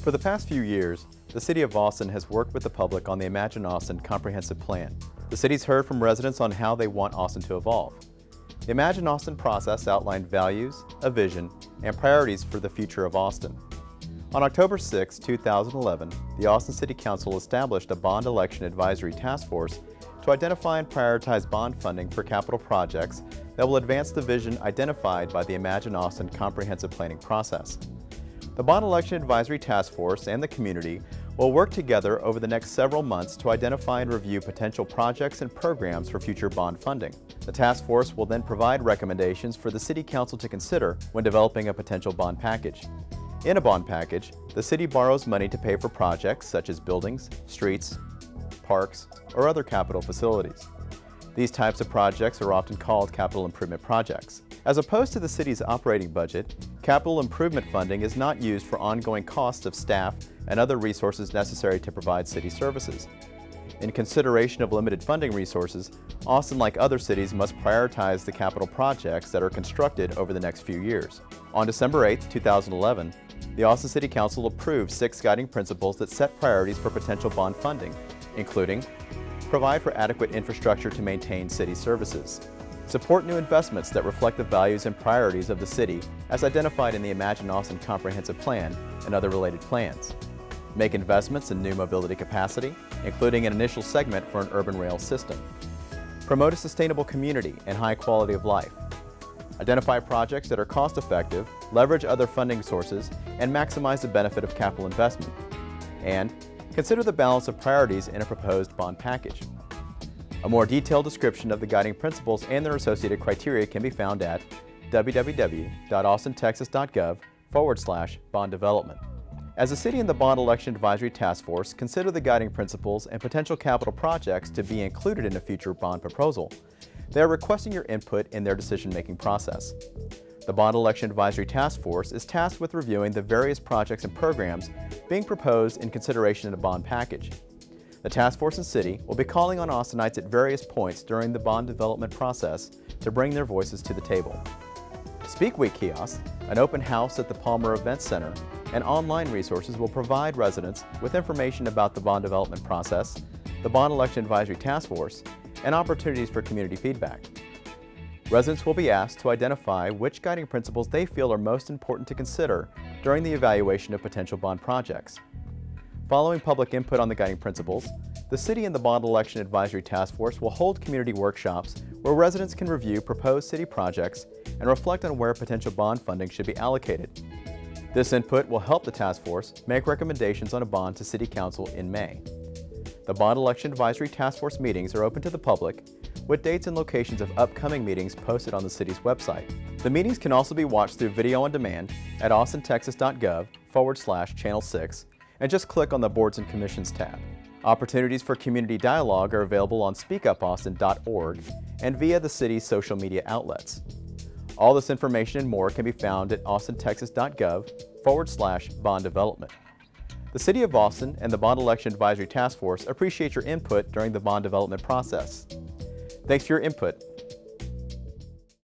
For the past few years, the City of Austin has worked with the public on the Imagine Austin Comprehensive Plan. The city's heard from residents on how they want Austin to evolve. The Imagine Austin process outlined values, a vision, and priorities for the future of Austin. On October 6, 2011, the Austin City Council established a Bond Election Advisory Task Force to identify and prioritize bond funding for capital projects that will advance the vision identified by the Imagine Austin Comprehensive Planning process. The Bond Election Advisory Task Force and the community will work together over the next several months to identify and review potential projects and programs for future bond funding. The task force will then provide recommendations for the City Council to consider when developing a potential bond package. In a bond package, the city borrows money to pay for projects such as buildings, streets, parks, or other capital facilities. These types of projects are often called capital improvement projects. As opposed to the city's operating budget, capital improvement funding is not used for ongoing costs of staff and other resources necessary to provide city services. In consideration of limited funding resources, Austin, like other cities, must prioritize the capital projects that are constructed over the next few years. On December 8, 2011, the Austin City Council approved 6 guiding principles that set priorities for potential bond funding, including provide for adequate infrastructure to maintain city services, support new investments that reflect the values and priorities of the city as identified in the Imagine Austin Comprehensive Plan and other related plans, make investments in new mobility capacity, including an initial segment for an urban rail system, promote a sustainable community and high quality of life, identify projects that are cost-effective, leverage other funding sources, and maximize the benefit of capital investment, and consider the balance of priorities in a proposed bond package. A more detailed description of the guiding principles and their associated criteria can be found at www.austintexas.gov/bond development. As the City and the Bond Election Advisory Task Force consider the guiding principles and potential capital projects to be included in a future bond proposal, they are requesting your input in their decision-making process. The Bond Election Advisory Task Force is tasked with reviewing the various projects and programs being proposed in consideration in a bond package. The Task Force and City will be calling on Austinites at various points during the bond development process to bring their voices to the table. Speak Week kiosk, an open house at the Palmer Events Center, and online resources will provide residents with information about the bond development process, the Bond Election Advisory Task Force, and opportunities for community feedback. Residents will be asked to identify which guiding principles they feel are most important to consider during the evaluation of potential bond projects. Following public input on the guiding principles, the City and the Bond Election Advisory Task Force will hold community workshops where residents can review proposed city projects and reflect on where potential bond funding should be allocated. This input will help the task force make recommendations on a bond to City Council in May. The Bond Election Advisory Task Force meetings are open to the public, with dates and locations of upcoming meetings posted on the city's website. The meetings can also be watched through video on demand at austintexas.gov/channel 6 and just click on the Boards and Commissions tab. Opportunities for community dialogue are available on speakupaustin.org and via the city's social media outlets. All this information and more can be found at austintexas.gov/bond development. The City of Austin and the Bond Election Advisory Task Force appreciate your input during the bond development process. Thanks for your input